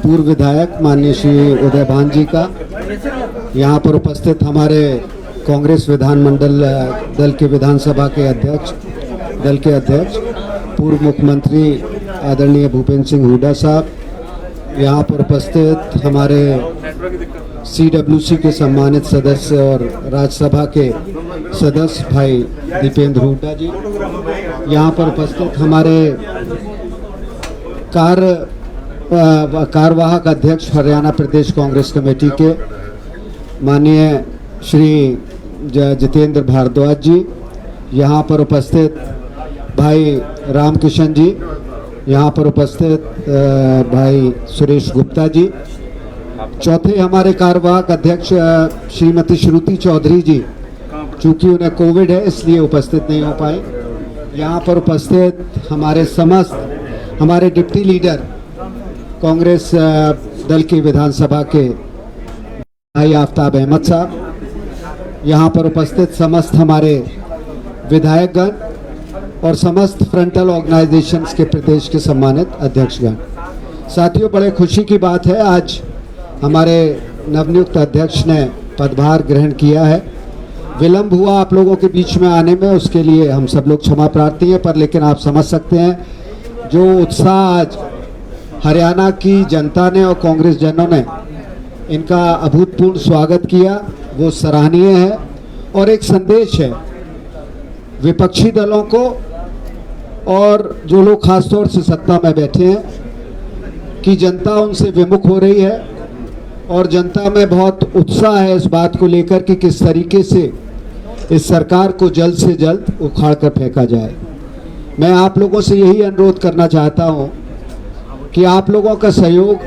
पूर्व विधायक माननीय श्री उदय भान जी का, यहाँ पर उपस्थित हमारे कांग्रेस विधानमंडल दल के विधानसभा के अध्यक्ष, पूर्व मुख्यमंत्री आदरणीय भूपेंद्र सिंह हुड्डा साहब, यहाँ पर उपस्थित हमारे CWC के सम्मानित सदस्य और राज्यसभा के सदस्य भाई दीपेंद्र हुड्डा जी, यहाँ पर उपस्थित हमारे कार्यवाहक अध्यक्ष हरियाणा प्रदेश कांग्रेस कमेटी के माननीय श्री जितेंद्र भारद्वाज जी, यहाँ पर उपस्थित भाई रामकिशन जी, यहाँ पर उपस्थित भाई सुरेश गुप्ता जी, चौथे हमारे कार्यवाहक अध्यक्ष श्रीमती श्रुति चौधरी जी, चूँकि उन्हें कोविड है इसलिए उपस्थित नहीं हो पाए। यहाँ पर उपस्थित हमारे डिप्टी लीडर कांग्रेस दल की विधानसभा के भाई आफ्ताब अहमद साहब, यहाँ पर उपस्थित समस्त हमारे विधायकगण और समस्त फ्रंटल ऑर्गेनाइजेशंस के प्रदेश के सम्मानित अध्यक्षगण। साथियों, बड़े खुशी की बात है, आज हमारे नवनियुक्त अध्यक्ष ने पदभार ग्रहण किया है। विलंब हुआ आप लोगों के बीच में आने में, उसके लिए हम सब लोग क्षमा प्रार्थी हैं, पर लेकिन आप समझ सकते हैं जो उत्साह आज हरियाणा की जनता ने और कांग्रेस जनों ने इनका अभूतपूर्व स्वागत किया, वो सराहनीय है और एक संदेश है विपक्षी दलों को और जो लोग खासतौर से सत्ता में बैठे हैं कि जनता उनसे विमुख हो रही है और जनता में बहुत उत्साह है इस बात को लेकर कि किस तरीके से इस सरकार को जल्द से जल्द उखाड़ कर फेंका जाए। मैं आप लोगों से यही अनुरोध करना चाहता हूं कि आप लोगों का सहयोग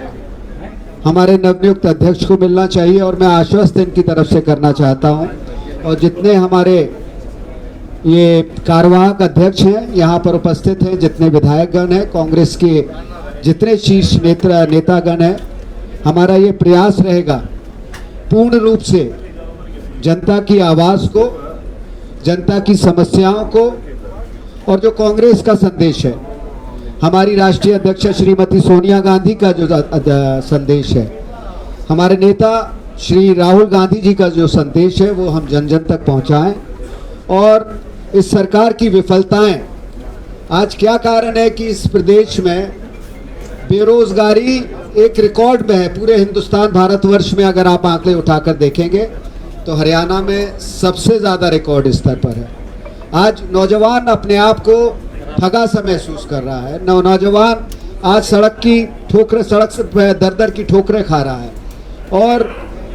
हमारे नवनियुक्त अध्यक्ष को मिलना चाहिए और मैं आश्वस्त इनकी तरफ से करना चाहता हूं। और जितने हमारे ये कार्यवाहक अध्यक्ष हैं यहाँ पर उपस्थित हैं, जितने विधायकगण हैं, कांग्रेस के जितने शीर्ष नेतागण हैं, हमारा ये प्रयास रहेगा पूर्ण रूप से जनता की आवाज़ को, जनता की समस्याओं को और जो कांग्रेस का संदेश है, हमारी राष्ट्रीय अध्यक्ष श्रीमती सोनिया गांधी का जो संदेश है, हमारे नेता श्री राहुल गांधी जी का जो संदेश है, वो हम जन जन तक पहुंचाएं। और इस सरकार की विफलताएं, आज क्या कारण है कि इस प्रदेश में बेरोजगारी एक रिकॉर्ड में है। पूरे हिंदुस्तान भारतवर्ष में अगर आप आंकड़े उठाकर देखेंगे तो हरियाणा में सबसे ज़्यादा रिकॉर्ड स्तर पर है। आज नौजवान अपने आप को ठगा सा महसूस कर रहा है। नौजवान आज सड़क से दर की ठोकरें खा रहा है और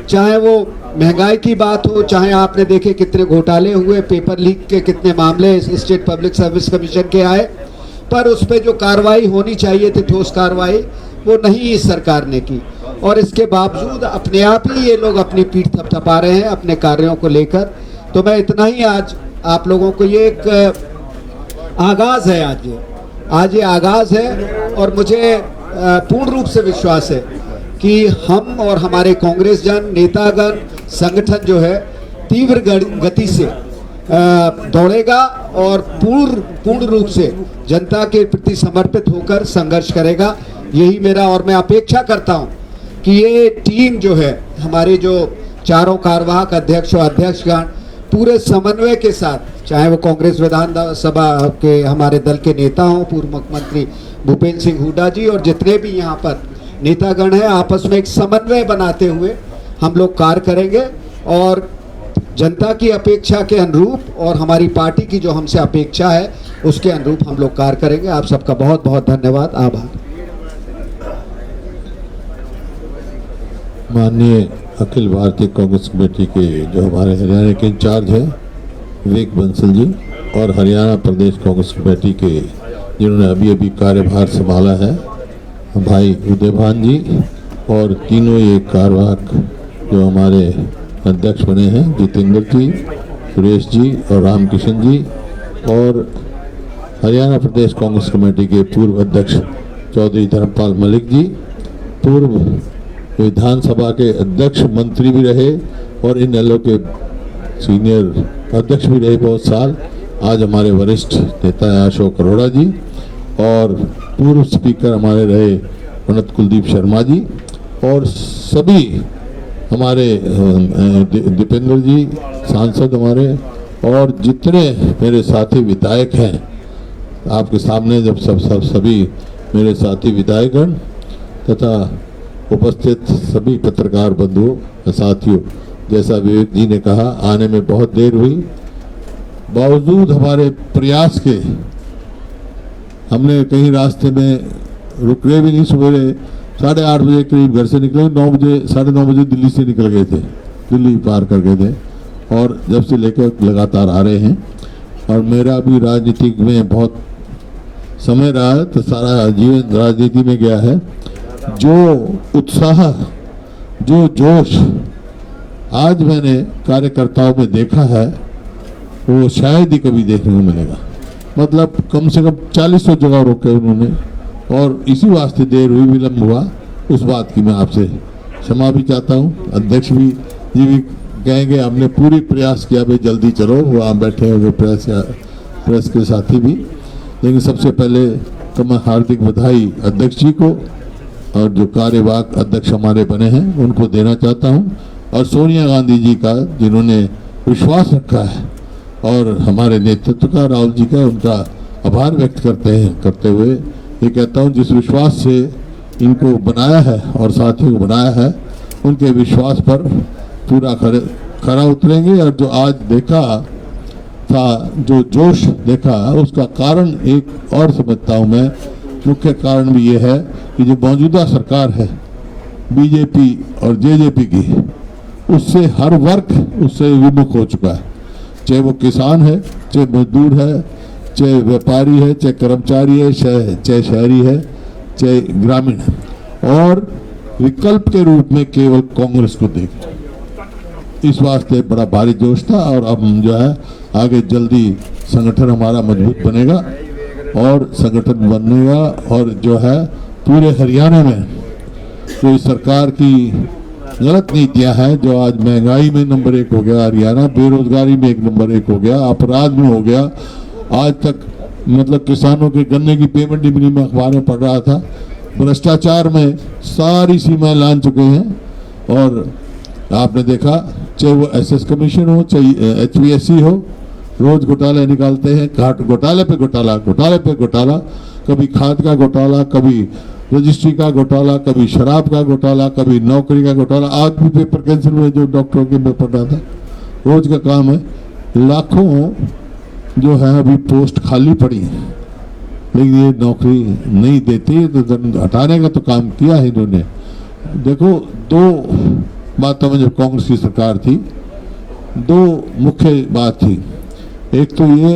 चाहे वो महंगाई की बात हो, चाहे आपने देखे कितने घोटाले हुए, पेपर लीक के कितने मामले स्टेट पब्लिक सर्विस कमीशन के आए, पर उस पर जो कार्रवाई होनी चाहिए थी, ठोस कार्रवाई, वो नहीं इस सरकार ने की। और इसके बावजूद अपने आप ही ये लोग अपनी पीठ थपथपा रहे हैं अपने कार्यों को लेकर। तो मैं इतना ही आज आप लोगों को, ये एक आगाज़ है, आज ये आगाज़ है और मुझे पूर्ण रूप से विश्वास है कि हम और हमारे कांग्रेस नेतागण, संगठन जो है तीव्र गति से दौड़ेगा और पूर्ण रूप से जनता के प्रति समर्पित होकर संघर्ष करेगा। यही मेरा, और मैं अपेक्षा करता हूं कि ये टीम जो है, हमारे जो चारों कार्यवाहक अध्यक्ष और अध्यक्षगण पूरे समन्वय के साथ, चाहे वो कांग्रेस विधानसभा के हमारे दल के नेता हों, पूर्व मुख्यमंत्री भूपेंद्र सिंह हुड्डा जी और जितने भी यहाँ पर नेतागण हैं, आपस में एक समन्वय बनाते हुए हम लोग कार्य करेंगे और जनता की अपेक्षा के अनुरूप और हमारी पार्टी की जो हमसे अपेक्षा है उसके अनुरूप हम लोग कार्य करेंगे। आप सबका बहुत बहुत धन्यवाद, आभार। माननीय अखिल भारतीय कांग्रेस कमेटी के जो हमारे हरियाणा के इंचार्ज हैं विवेक बंसल जी और हरियाणा प्रदेश कांग्रेस कमेटी के जिन्होंने अभी कार्यभार संभाला है भाई उदय भान जी, और तीनों ये कार्यवाहक जो हमारे अध्यक्ष बने हैं, जितेंद्र जी, सुरेश जी और रामकिशन जी, और हरियाणा प्रदेश कांग्रेस कमेटी के पूर्व अध्यक्ष चौधरी धर्मपाल मलिक जी, पूर्व विधानसभा के अध्यक्ष, मंत्री भी रहे और इन दलों के सीनियर अध्यक्ष भी रहे बहुत साल। आज हमारे वरिष्ठ नेता अशोक अरोड़ा जी और पूर्व स्पीकर हमारे रहे पंडित कुलदीप शर्मा जी और सभी हमारे दीपेंद्र जी सांसद हमारे और जितने मेरे साथी विधायक हैं आपके सामने जब सभी मेरे साथी विधायकगण तथा उपस्थित सभी पत्रकार बंधुओं साथियों, जैसा विवेक जी ने कहा आने में बहुत देर हुई, बावजूद हमारे प्रयास के हमने कहीं रास्ते में रुके भी नहीं। सवेरे 8:30 बजे करीब घर से निकले, 9 बजे 9:30 बजे दिल्ली से निकल गए थे, दिल्ली पार कर गए थे और जब से लेकर लगातार आ रहे हैं। और मेरा भी राजनीति में बहुत समय रहा है तो सारा जीवन राजनीति में गया है। जो उत्साह, जो जोश आज मैंने कार्यकर्ताओं में देखा है वो शायद ही कभी देखने को मिलेगा। मतलब कम से कम 40 जगह रोके उन्होंने और इसी वास्ते देर हुई, विलम्ब हुआ। उस बात की मैं आपसे क्षमा भी चाहता हूँ। अध्यक्ष भी जी भी कहेंगे हमने पूरी प्रयास किया भाई जल्दी चलो, वो आप बैठे होंगे प्रेस के साथी भी। लेकिन सबसे पहले तो मैं हार्दिक बधाई अध्यक्ष जी को और जो कार्यवाहक अध्यक्ष हमारे बने हैं उनको देना चाहता हूं, और सोनिया गांधी जी का जिन्होंने विश्वास रखा है और हमारे नेतृत्व का, राहुल जी का, उनका आभार व्यक्त करते हुए ये कहता हूं जिस विश्वास से इनको बनाया है और साथियों को बनाया है उनके विश्वास पर पूरा खरा उतरेंगे। और जो आज देखा था, जो जोश देखा, उसका कारण एक और समझता हूं मैं, मुख्य कारण भी ये है कि जो मौजूदा सरकार है बीजेपी और जेजेपी की, उससे हर वर्ग उससे विमुख हो चुका है। चाहे वो किसान है, चाहे मजदूर है, चाहे व्यापारी है, चाहे कर्मचारी है, चाहे शहरी है, चाहे ग्रामीण है, और विकल्प के रूप में केवल कांग्रेस को देखे। इस वास्ते बड़ा भारी जोश था और अब हम जो है आगे जल्दी संगठन हमारा मजबूत बनेगा और संगठन बनेगा और जो है पूरे हरियाणा में जो इस सरकार की गलत नीतियां हैं, जो आज महंगाई में नंबर 1 हो गया हरियाणा, बेरोजगारी में नंबर 1 हो गया, अपराध में हो गया, आज तक मतलब किसानों के गन्ने की पेमेंट ही नहीं, मैं अखबार में पढ़ रहा था, भ्रष्टाचार में सारी सीमाएं लांघ चुके हैं। और आपने देखा चाहे वो एसएस कमीशन हो, चाहे एचपीएससी हो, रोज घोटाले निकालते हैं, घोटाले पे घोटाला, घोटाले पे घोटाला, कभी खाद का घोटाला, कभी रजिस्ट्री का घोटाला, कभी शराब का घोटाला, कभी नौकरी का घोटाला। आज भी पेपर कैंसिल हुए जो डॉक्टरों के मैं पढ़ रहा था, रोज का काम है। लाखों जो है अभी पोस्ट खाली पड़ी है, लेकिन ये नौकरी नहीं देती, तो हटाने का तो काम किया है इन्होंने। देखो, दो बातों में जब कांग्रेस की सरकार थी, दो मुख्य बात थी। एक तो ये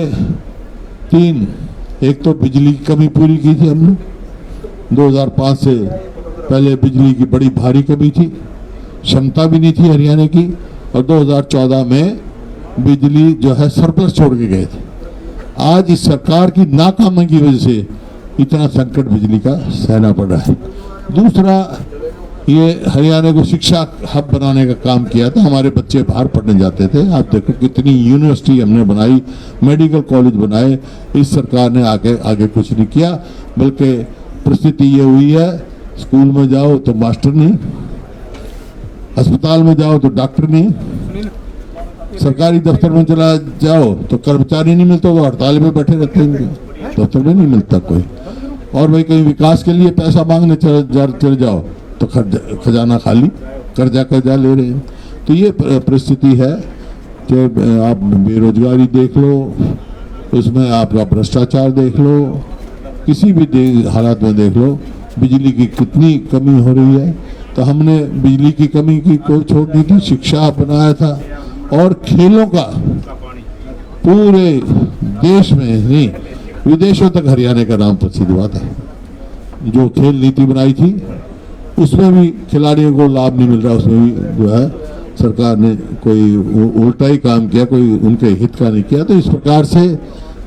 एक तो बिजली की कमी पूरी की थी हमने, 2005 से पहले बिजली की बड़ी भारी कमी थी, क्षमता भी नहीं थी हरियाणा की, और 2014 में बिजली जो है सरप्लस छोड़ के गए थे। आज इस सरकार की नाकामी की वजह से इतना संकट बिजली का सहना पड़ रहा है। दूसरा, ये हरियाणा को शिक्षा हब बनाने का काम किया था, हमारे बच्चे बाहर पढ़ने जाते थे। आप देखो कितनी यूनिवर्सिटी हमने बनाई, मेडिकल कॉलेज बनाए। इस सरकार ने आगे कुछ नहीं किया, बल्कि परिस्थिति ये हुई है, स्कूल में जाओ तो मास्टर नहीं, अस्पताल में जाओ तो डॉक्टर नहीं, सरकारी दफ्तर में चला जाओ तो कर्मचारी नहीं मिलता, तो हड़ताल में बैठे रहते हैं, दफ्तर में नहीं मिलता कोई। और भाई कहीं विकास के लिए पैसा मांगने चले जाओ तो खजाना खाली, कर्जा ले रहे हैं। तो ये परिस्थिति है कि आप बेरोजगारी देख लो, उसमें आपका भ्रष्टाचार देख लो, किसी भी हालात में देख लो, बिजली की कितनी कमी हो रही है। तो हमने बिजली की कमी की कोई छोड़ नहीं थी, शिक्षा बनाया था, और खेलों का पूरे देश में नहीं विदेशों तक हरियाणा का नाम प्रसिद्ध हुआ था। जो खेल नीति बनाई थी उसमें भी खिलाड़ियों को लाभ नहीं मिल रहा, उसमें भी जो है सरकार ने कोई उल्टा ही काम किया, कोई उनके हित का नहीं किया। तो इस प्रकार से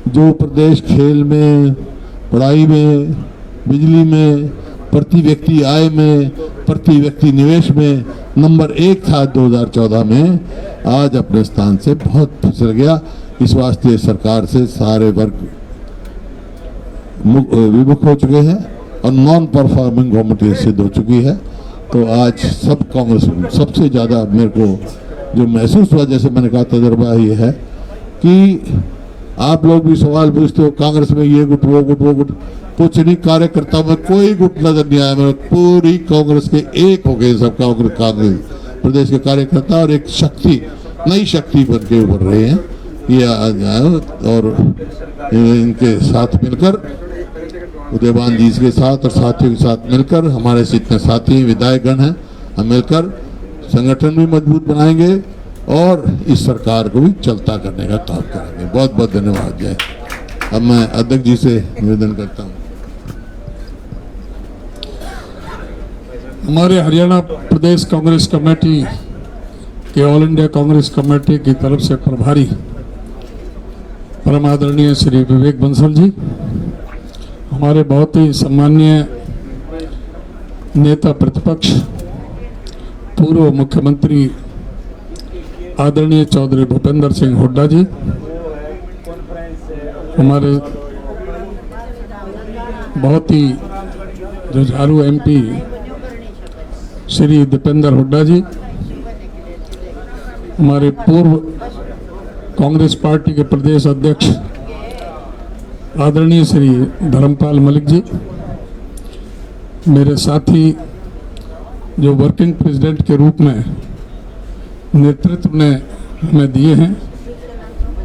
जो प्रदेश खेल में, पढ़ाई में, बिजली में, प्रति व्यक्ति आय में, प्रति व्यक्ति निवेश में नंबर 1 था 2014 में, आज अपने स्थान से बहुत फिसल गया। इस वास्ते सरकार से सारे वर्ग विमुख हो चुके हैं और नॉन परफॉर्मिंग गवर्नमेंट ये सिद्ध हो चुकी है। तो आज सब कांग्रेस सबसे ज़्यादा मेरे को जो महसूस हुआ, जैसे मैंने कहा, तजर्बा ये है कि आप लोग भी सवाल पूछते हो कांग्रेस में ये गुट वो गुट वो गुट, कुछ नहीं, कार्यकर्ता में कोई गुट नजर नहीं आया। मेरे पूरी कांग्रेस के एक हो गए सब कांग्रेस प्रदेश के कार्यकर्ता और एक शक्ति, नई शक्ति बन के उभर रहे हैं ये आज आए। और इनके साथ मिलकर, उदयभान जी के साथ और साथियों के साथ मिलकर, हमारे जितने साथी विधायकगण हैं, हम मिलकर संगठन भी मजबूत बनाएंगे और इस सरकार को भी चलता करने का काम करेंगे। बहुत बहुत धन्यवाद। जय। अब मैं अध्यक्ष जी से निवेदन करता हूँ। हमारे हरियाणा प्रदेश कांग्रेस कमेटी के ऑल इंडिया कांग्रेस कमेटी की तरफ से प्रभारी परम आदरणीय श्री विवेक बंसल जी, हमारे बहुत ही सम्माननीय नेता प्रतिपक्ष पूर्व मुख्यमंत्री आदरणीय चौधरी भूपेंद्र सिंह हुड्डा जी, हमारे बहुत ही जुझारू एमपी श्री दीपेंद्र हुड्डा जी, हमारे पूर्व कांग्रेस पार्टी के प्रदेश अध्यक्ष आदरणीय श्री धर्मपाल मलिक जी, मेरे साथी जो वर्किंग प्रेसिडेंट के रूप में नेतृत्व ने हमें दिए हैं,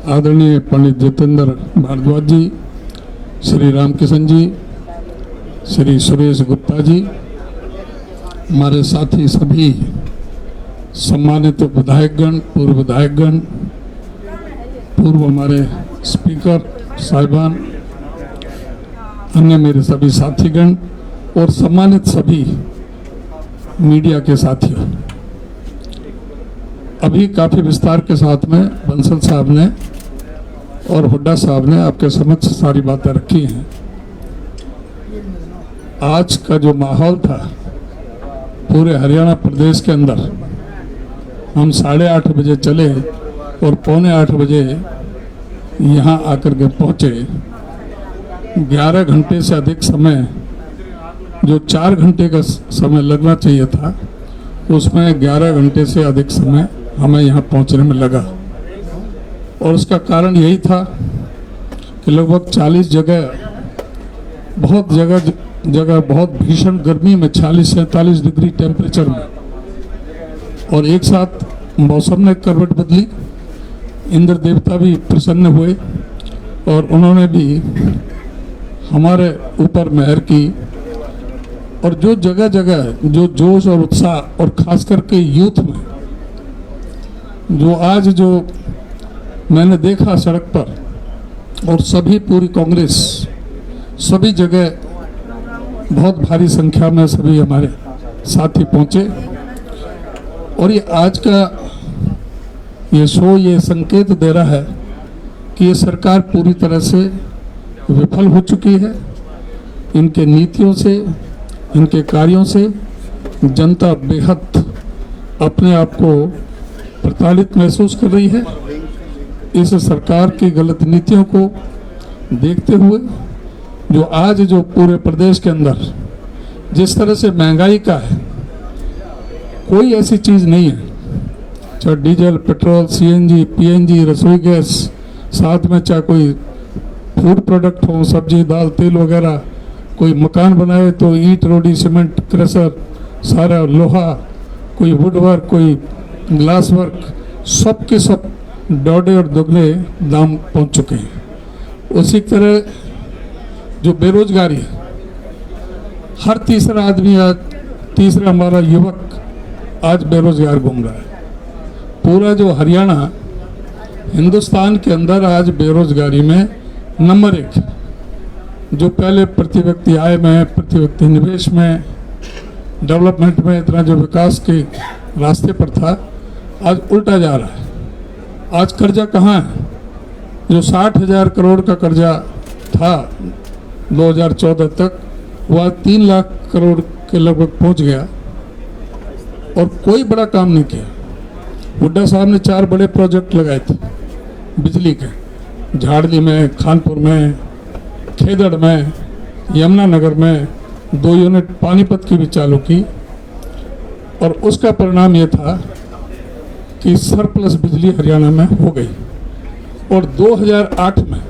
आदरणीय पंडित जितेंद्र भारद्वाज जी, श्री रामकिशन जी, श्री सुरेश गुप्ता जी, हमारे साथी सभी सम्मानित विधायकगण, पूर्व विधायकगण, पूर्व हमारे स्पीकर साहिबान, अन्य मेरे सभी साथीगण और सम्मानित सभी मीडिया के साथियों, अभी काफ़ी विस्तार के साथ में बंसल साहब ने और हुड्डा साहब ने आपके समक्ष सारी बातें रखी हैं। आज का जो माहौल था पूरे हरियाणा प्रदेश के अंदर, हम 8:30 बजे चले और 7:45 बजे यहाँ आकर के पहुँचे। 11 घंटे से अधिक समय, जो 4 घंटे का समय लगना चाहिए था, उसमें 11 घंटे से अधिक समय हमें यहाँ पहुँचने में लगा। और उसका कारण यही था कि लगभग 40 जगह बहुत भीषण गर्मी में, 40-47 डिग्री टेम्परेचर में, और एक साथ मौसम ने करवट बदली। इंद्र देवता भी प्रसन्न हुए और उन्होंने भी हमारे ऊपर मेहर की। और जो जगह जगह जो जोश और उत्साह, और खास करके यूथ में, जो आज जो मैंने देखा सड़क पर, और सभी पूरी कांग्रेस सभी जगह बहुत भारी संख्या में सभी हमारे साथी पहुंचे। और ये आज का ये शो ये संकेत दे रहा है कि ये सरकार पूरी तरह से विफल हो चुकी है। इनके नीतियों से, इनके कार्यों से जनता बेहद अपने आप को प्रताड़ित महसूस कर रही है। इस सरकार की गलत नीतियों को देखते हुए जो आज जो पूरे प्रदेश के अंदर जिस तरह से महंगाई का है, कोई ऐसी चीज़ नहीं है, चाहे डीजल, पेट्रोल, सीएनजी, पीएनजी, रसोई गैस, साथ में चाहे कोई फूड प्रोडक्ट हो, सब्जी, दाल, तेल वगैरह, कोई मकान बनाए तो ईंट, रोडी, सीमेंट, क्रशर, सारा लोहा, कोई वुड वर्क, कोई ग्लास वर्क, सब के सब डौड़े और दुगने दाम पहुंच चुके हैं। उसी तरह जो बेरोजगारी है, हर तीसरा आदमी आज, तीसरा हमारा युवक आज बेरोजगार घूम रहा है। पूरा जो हरियाणा हिंदुस्तान के अंदर आज बेरोजगारी में नंबर 1, जो पहले प्रति व्यक्ति आय में, प्रति व्यक्ति निवेश में, डेवलपमेंट में, इतना जो विकास के रास्ते पर था, आज उल्टा जा रहा है। आज कर्जा कहाँ है? जो 60,000 करोड़ का कर्जा था 2014 तक, वह 3 लाख करोड़ के लगभग पहुंच गया और कोई बड़ा काम नहीं किया। हुड्डा साहब ने 4 बड़े प्रोजेक्ट लगाए थे बिजली के, झाड़ली में, खानपुर में, खेदड़ में, यमुनानगर में, 2 यूनिट पानीपत की भी चालू की, और उसका परिणाम ये था कि सरप्लस बिजली हरियाणा में हो गई। और 2008 में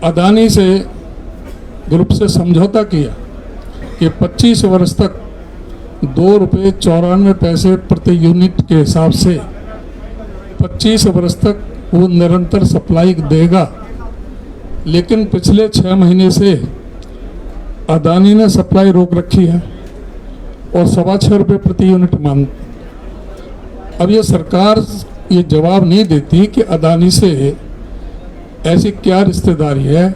अदानी से ग्रुप से समझौता किया कि 25 वर्ष तक 2.94 प्रति यूनिट के हिसाब से 25 वर्ष तक वो निरंतर सप्लाई देगा। लेकिन पिछले 6 महीने से अदानी ने सप्लाई रोक रखी है और 6.25 रुपये प्रति यूनिट मांग। अब ये सरकार ये जवाब नहीं देती कि अदानी से ऐसी क्या रिश्तेदारी है,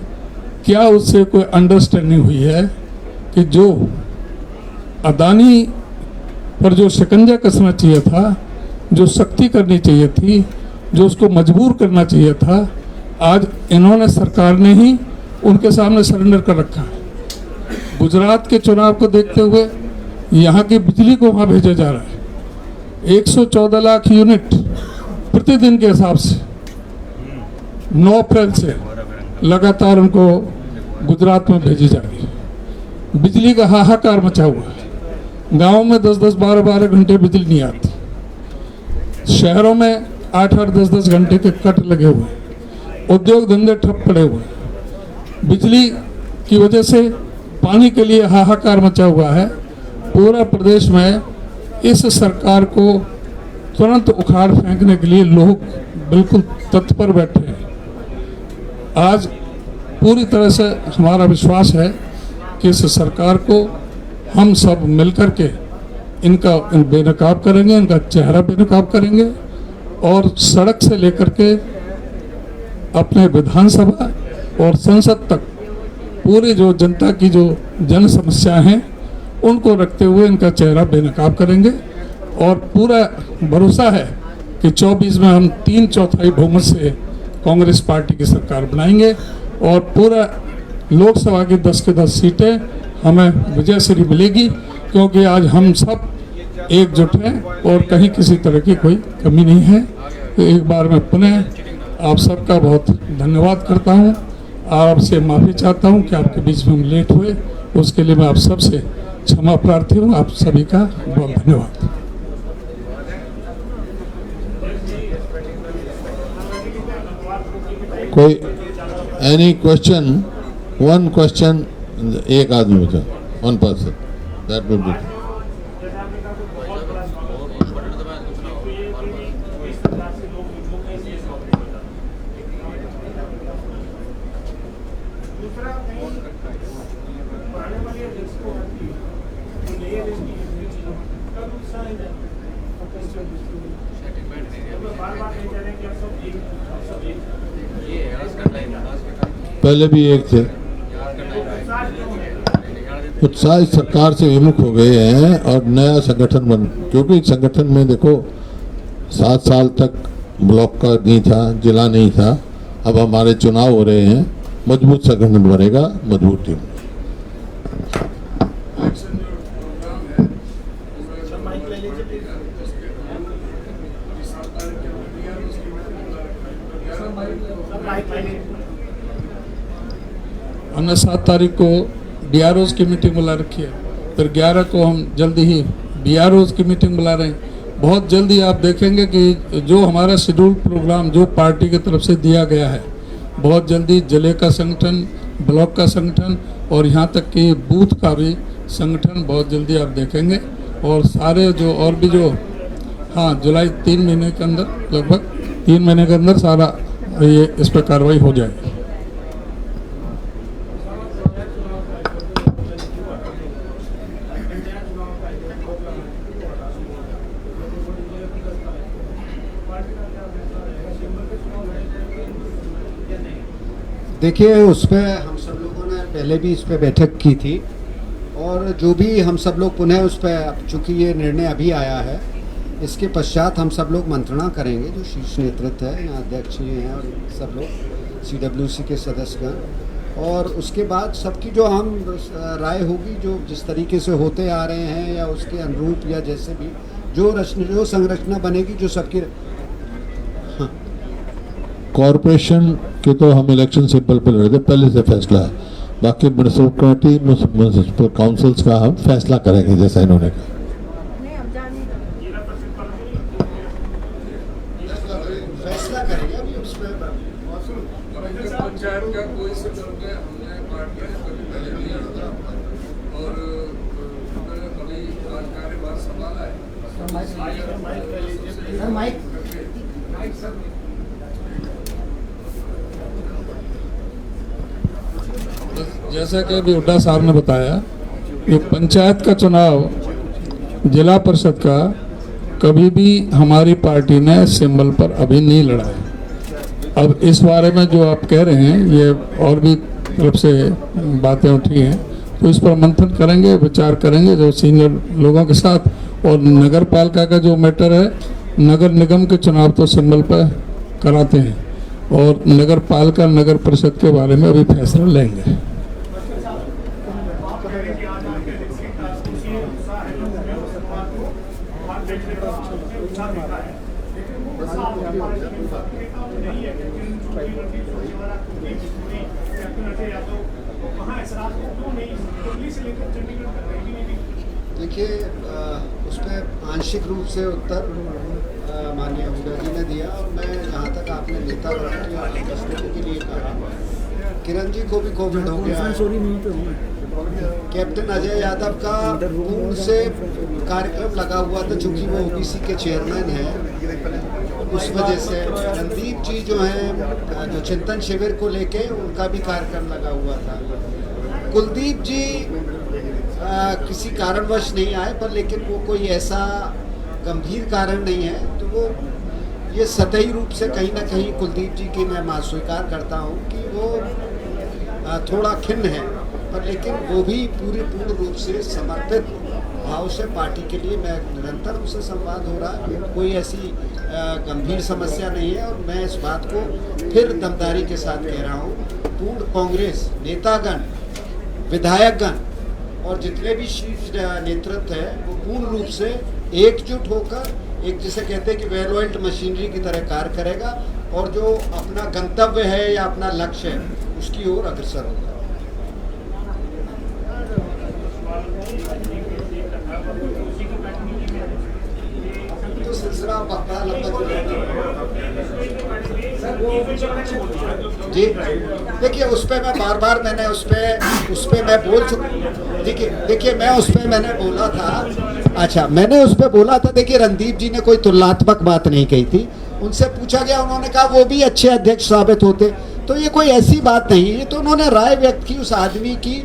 क्या उससे कोई अंडरस्टैंडिंग हुई है कि जो अदानी पर जो शिकंजा कसना चाहिए था, जो सख्ती करनी चाहिए थी, जो उसको मजबूर करना चाहिए था, आज इन्होंने सरकार ने ही उनके सामने सरेंडर कर रखा है। गुजरात के चुनाव को देखते हुए यहाँ की बिजली को वहाँ भेजा जा रहा है 114 लाख यूनिट प्रतिदिन के हिसाब से 9 अप्रैल से लगातार उनको गुजरात में भेजी जा रही है। बिजली का हाहाकार मचा हुआ है। गाँव में 10-10, 12-12 घंटे बिजली नहीं आती। शहरों में 8-8, 10-10 घंटे के कट लगे हुए हैं। उद्योग धंधे ठप पड़े हुए हैं। बिजली की वजह से पानी के लिए हाहाकार मचा हुआ है। पूरा प्रदेश में इस सरकार को तुरंत उखाड़ फेंकने के लिए लोग बिल्कुल तत्पर बैठे हैं। आज पूरी तरह से हमारा विश्वास है कि इस सरकार को हम सब मिलकर के इनका बेनकाब करेंगे, इनका चेहरा बेनकाब करेंगे और सड़क से लेकर के अपने विधानसभा और संसद तक पूरी जो जनता की जो जन समस्याएं हैं उनको रखते हुए इनका चेहरा बेनकाब करेंगे। और पूरा भरोसा है कि 24 में हम 3/4 बहुमत से कांग्रेस पार्टी की सरकार बनाएंगे और पूरा लोकसभा की 10 के 10 सीटें हमें विजयश्री मिलेगी, क्योंकि आज हम सब एकजुट हैं और कहीं किसी तरह की कोई कमी नहीं है। तो एक बार मैं पुनः आप सबका बहुत धन्यवाद करता हूं और आपसे माफ़ी चाहता हूं कि आपके बीच में हम लेट हुए। उसके लिए मैं आप सबसे क्षमा प्रार्थी हूं। आप सभी का बहुत धन्यवाद। कोई एनी क्वेश्चन? वन क्वेश्चन, एक आदमी था, 1 पर्सन, दैट वुड बी। पहले भी एक थे। उत्साह सरकार से विमुख हो गए हैं और नया संगठन बन, क्योंकि संगठन में देखो 7 साल तक ब्लॉक का नहीं था, जिला नहीं था। अब हमारे चुनाव हो रहे हैं, मजबूत संगठन बनेगा, मजबूत टीम। हमने 7 तारीख को DROs की मीटिंग बुला रखी है, फिर 11 को हम जल्दी ही BROs की मीटिंग बुला रहे हैं। बहुत जल्दी आप देखेंगे कि जो हमारा शेड्यूल प्रोग्राम जो पार्टी की तरफ से दिया गया है, बहुत जल्दी जिले का संगठन, ब्लॉक का संगठन और यहाँ तक कि बूथ का भी संगठन बहुत जल्दी आप देखेंगे। और सारे जो और भी जो जुलाई 3 महीने के अंदर, लगभग 3 महीने के अंदर सारा ये इस पर कार्रवाई हो जाएगी। देखिए, उस पर हम सब लोगों ने पहले भी इस पर बैठक की थी और जो भी हम सब लोग पुनः उस पर, चूँकि ये निर्णय अभी आया है, इसके पश्चात हम सब लोग मंत्रणा करेंगे। जो शीर्ष नेतृत्व है, यहाँ अध्यक्ष जी हैं और सब लोग CWC के सदस्यगण, और उसके बाद सबकी जो आम राय होगी, जो जिस तरीके से होते आ रहे हैं या उसके अनुरूप या जैसे भी जो संरचना बनेगी, जो सबकी। कॉरपोरेशन के तो हम इलेक्शन सिंपल पे लड़े थे, पहले से फैसला है। बाकी म्यूनिसिपल कमेटी म्यूनिसिपल काउंसिल्स का हम फैसला करेंगे जैसा इन्होंने कहा। फैसला करेंगे अभी उसमें। पंचायत का कोई से करके हमने पार्टी ने कभी पहले नहीं लड़ा और अभी कार्यभार संभाला है। जैसा कि अभी हुड्डा साहब ने बताया कि पंचायत का चुनाव जिला परिषद का कभी भी हमारी पार्टी ने सिंबल पर अभी नहीं लड़ा है। अब इस बारे में जो आप कह रहे हैं ये और भी तरफ से बातें उठी हैं, तो इस पर मंथन करेंगे, विचार करेंगे जो सीनियर लोगों के साथ। और नगर पालिका का जो मैटर है, नगर निगम के चुनाव तो सिंबल पर कराते हैं और नगर पालिका नगर परिषद के बारे में अभी फैसला लेंगे। देखिए, उस पर आंशिक रूप से उत्तर माननीय हुड्डा जी ने दिया। और मैं जहाँ तक आपने नेता उपस्थिति के लिए कहा, किरण जी को भी कोविड हो गया। कैप्टन अजय यादव का पूर्ण से कार्यक्रम लगा हुआ था, चूंकि वो ओबीसी के चेयरमैन हैं, उस वजह से रणदीप जी जो हैं जो चिंतन शिविर को लेके उनका भी कार्यक्रम लगा हुआ था। कुलदीप जी किसी कारणवश नहीं आए, पर लेकिन वो कोई ऐसा गंभीर कारण नहीं है, तो वो ये सतही रूप से कहीं ना कहीं कुलदीप जी की मैं स्वीकार करता हूँ कि वो थोड़ा खिन्न है, पर लेकिन वो भी पूर्ण रूप से समर्पित भाव से पार्टी के लिए मैं निरंतर उनसे संवाद हो रहा है। कोई ऐसी गंभीर समस्या नहीं है। और मैं इस बात को फिर दमदारी के साथ कह रहा हूँ, पूर्ण कांग्रेस नेतागण, विधायकगण और जितने भी शीर्ष नेतृत्व है वो पूर्ण रूप से एकजुट होकर एक जिसे कहते हैं कि वेल ऑयल्ड मशीनरी की तरह कार्य करेगा और जो अपना गंतव्य है या अपना लक्ष्य है उसकी ओर अग्रसर होगा। तो सिलसिला बड़ा लंबा जी। देखिए, उस पर मैं बार मैंने उस पर मैं बोल चुका। देखिए मैं उस पर मैंने बोला था। अच्छा, मैंने उस पर बोला था। देखिए, रणदीप जी ने कोई तुलनात्मक बात नहीं कही थी। उनसे पूछा गया, उन्होंने कहा वो भी अच्छे अध्यक्ष साबित होते। तो ये कोई ऐसी बात नहीं है, तो उन्होंने राय व्यक्त की उस आदमी की,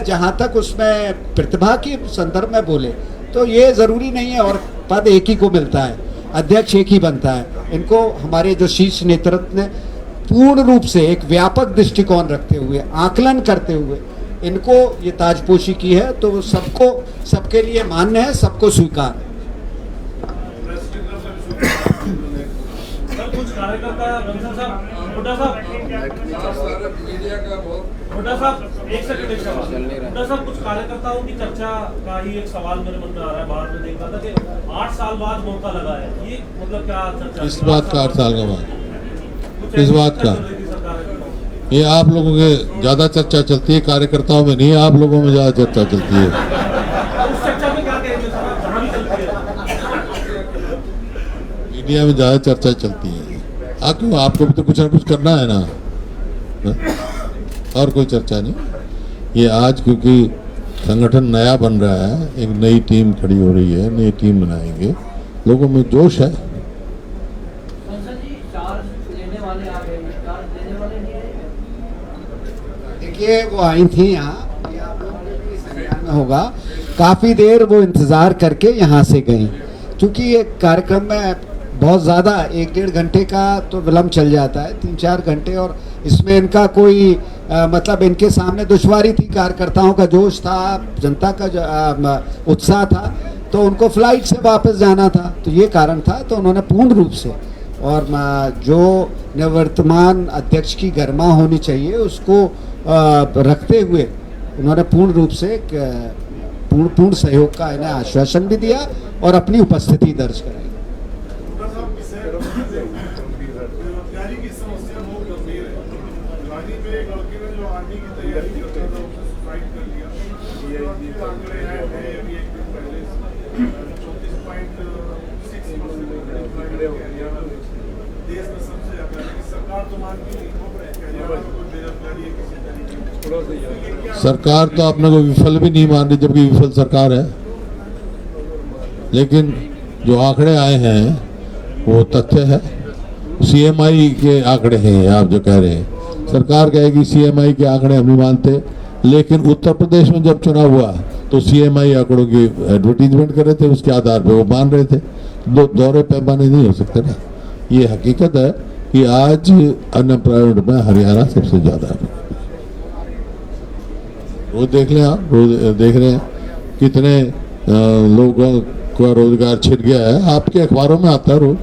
जहाँ तक उसमें प्रतिभा के संदर्भ में बोले। तो ये ज़रूरी नहीं है और पद एक ही को मिलता है, अध्यक्ष एक ही बनता है। इनको हमारे जो शीर्ष नेतृत्व ने पूर्ण रूप से एक व्यापक दृष्टिकोण रखते हुए, आकलन करते हुए इनको ये ताजपोशी की है, तो वो सबके लिए मान्य है, सबको स्वीकार है। कुछ कार्यकर्ता हुड्डा साहब एक सेकंड हुड्डा साहब, कुछ कार्यकर्ताओं की चर्चा का ही एक सवाल मेरे मन में आ रहा है। बाद में देख रहा था कि 8 साल बाद मौका लगा है, ये मतलब क्या चर्चा? इस बात का 8 साल का बाद, इस बात का ये आप लोगों के ज्यादा चर्चा चलती है, कार्यकर्ताओं में नहीं, आप लोगों में ज्यादा चर्चा चलती है। उस चर्चा में क्या कहेंगे सर, जहां भी चलती है मीडिया में ज्यादा चर्चा चलती है। क्यों, आपको भी तो कुछ ना कुछ करना है ना, और कोई चर्चा नहीं। ये आज क्योंकि संगठन नया बन रहा है, एक नई टीम खड़ी हो रही है, नई टीम बनाएंगे, लोगों में जोश है। देखिए, वो आई थी यहाँ, में होगा काफ़ी देर वो इंतज़ार करके यहाँ से गई, क्योंकि ये कार्यक्रम में बहुत ज़्यादा 1-1.5 घंटे का तो विलम्ब चल जाता है, 3-4 घंटे। और इसमें इनका कोई मतलब इनके सामने दुश्वारी थी, कार्यकर्ताओं का जोश था, जनता का उत्साह था, तो उनको फ्लाइट से वापस जाना था, तो ये कारण था। तो उन्होंने पूर्ण रूप से और जो निवर्तमान अध्यक्ष की गरिमा होनी चाहिए उसको रखते हुए उन्होंने पूर्ण रूप से पूर्ण सहयोग का इन्हें आश्वासन भी दिया और अपनी उपस्थिति दर्ज कराई। बेरोजगारी की समस्या बहुत गंभीर है। गाड़ी पे एक लड़के ने जो आर्मी की तैयारी करते सरकार तो अपने को विफल भी नहीं मान रही, जबकि विफल सरकार है। लेकिन जो आंकड़े आए हैं वो तथ्य है। सीएमआई के आंकड़े हैं, आप जो कह रहे हैं, सरकार कहेगी सीएमआई के आंकड़े हम नहीं मानते, लेकिन उत्तर प्रदेश में जब चुनाव हुआ तो सीएमआई आंकड़ों की एडवर्टीजमेंट कर रहे थे, उसके आधार पर वो मान रहे थे। दौरे पैमाने नहीं हो सकते ना। ये हकीकत है कि आज अनएम्प्लॉयमेंट में हरियाणा सबसे ज्यादा है। रोज देख लें आप, रोज देख रहे हैं कितने लोगों का रोजगार छिन गया है। आपके अखबारों में आता है रोज।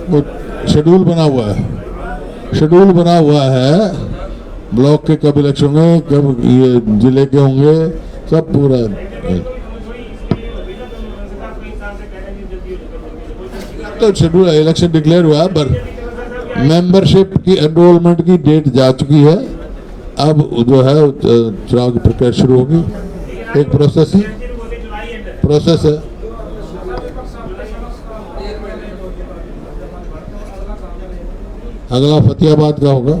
वो शेड्यूल बना हुआ है, शेड्यूल बना हुआ है, ब्लॉक के कब इलेक्शन होंगे, कब ये जिले के होंगे, सब पूरा। तो शेड्यूल इलेक्शन डिक्लेयर हुआ है, पर मेंबरशिप की एनरोलमेंट की डेट जा चुकी है। अब जो है चुनाव की प्रक्रिया शुरू होगी। एक प्रोसेस है। अगला फतेहाबाद का होगा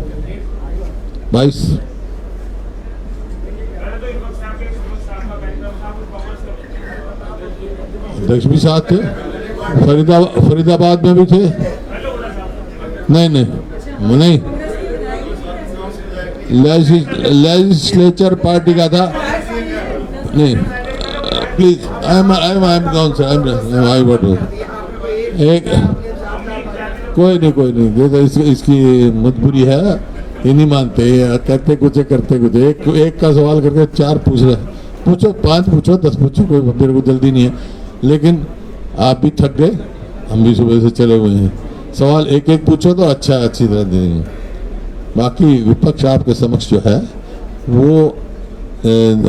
22। अध्यक्ष भी साथ थे, फरीदाबाद में भी थे। नहीं लेजिस्लेचर पार्टी का था। नहीं please, I am counsellor, I vote. एक कोई नहीं, ये तो इसकी मजबूरी है, ये नहीं मानते, कहते कुछ करते कुछ। एक का सवाल करके 4 पूछ रहे। पूछो, 5 पूछो, 10 पूछो, कोई मेरे को जल्दी नहीं है। लेकिन आप भी थक गए, हम भी सुबह से चले हुए हैं। सवाल एक पूछो तो अच्छी तरह देंगे। बाकी विपक्ष आपके समक्ष जो है वो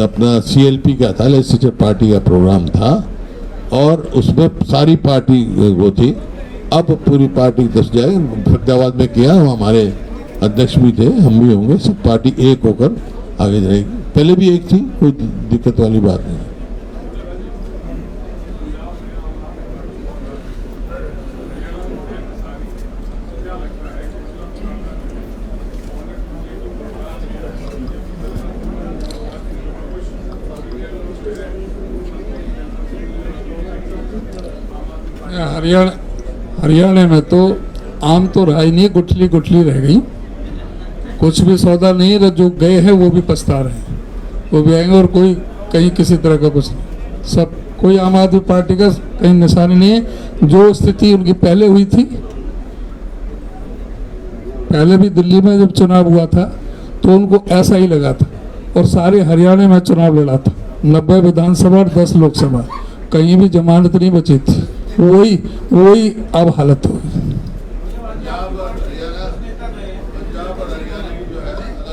अपना CLP का था, लेजिस्लेचर पार्टी का प्रोग्राम था, और उसमें सारी पार्टी वो थी। अब पूरी पार्टी की तरफ जाए, फरीदाबाद में किया, हमारे अध्यक्ष भी थे, हम भी होंगे, सब पार्टी एक होकर आगे जाएगी। पहले भी एक थी, कोई दिक्कत वाली बात नहीं। हरियाणा में तो आम तो रहा ही नहीं, गुठली रह गई। कुछ भी सौदा नहीं है, जो गए हैं वो भी पछता रहे हैं, वो भी आएंगे, और कोई कहीं किसी तरह का कुछ नहीं। सब कोई आम आदमी पार्टी का कहीं निशानी नहीं है। जो स्थिति उनकी पहले हुई थी, पहले भी दिल्ली में जब चुनाव हुआ था तो उनको ऐसा ही लगा था, और सारे हरियाणा में चुनाव लड़ा था। 90 विधानसभा और 10 लोकसभा, कहीं भी जमानत नहीं बची थी। वही अब हालत हो गई।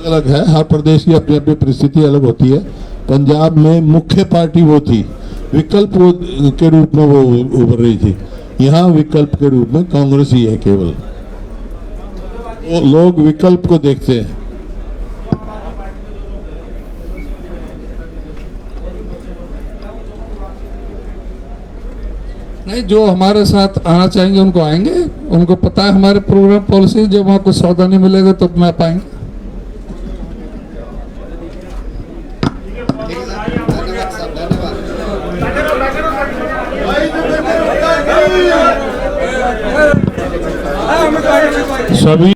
अलग है, हर प्रदेश की अपनी अपनी परिस्थिति अलग होती है। पंजाब में मुख्य पार्टी वो थी, विकल्प के रूप में वो उभर रही थी। यहाँ विकल्प के रूप में कांग्रेस ही है केवल। वो लोग विकल्प को देखते हैं। नहीं, जो हमारे साथ आना चाहेंगे उनको आएंगे। उनको पता है हमारे प्रोग्राम पॉलिसी, जब वहाँ कुछ सौदा नहीं मिलेगा तो मैं पाएंगे। सभी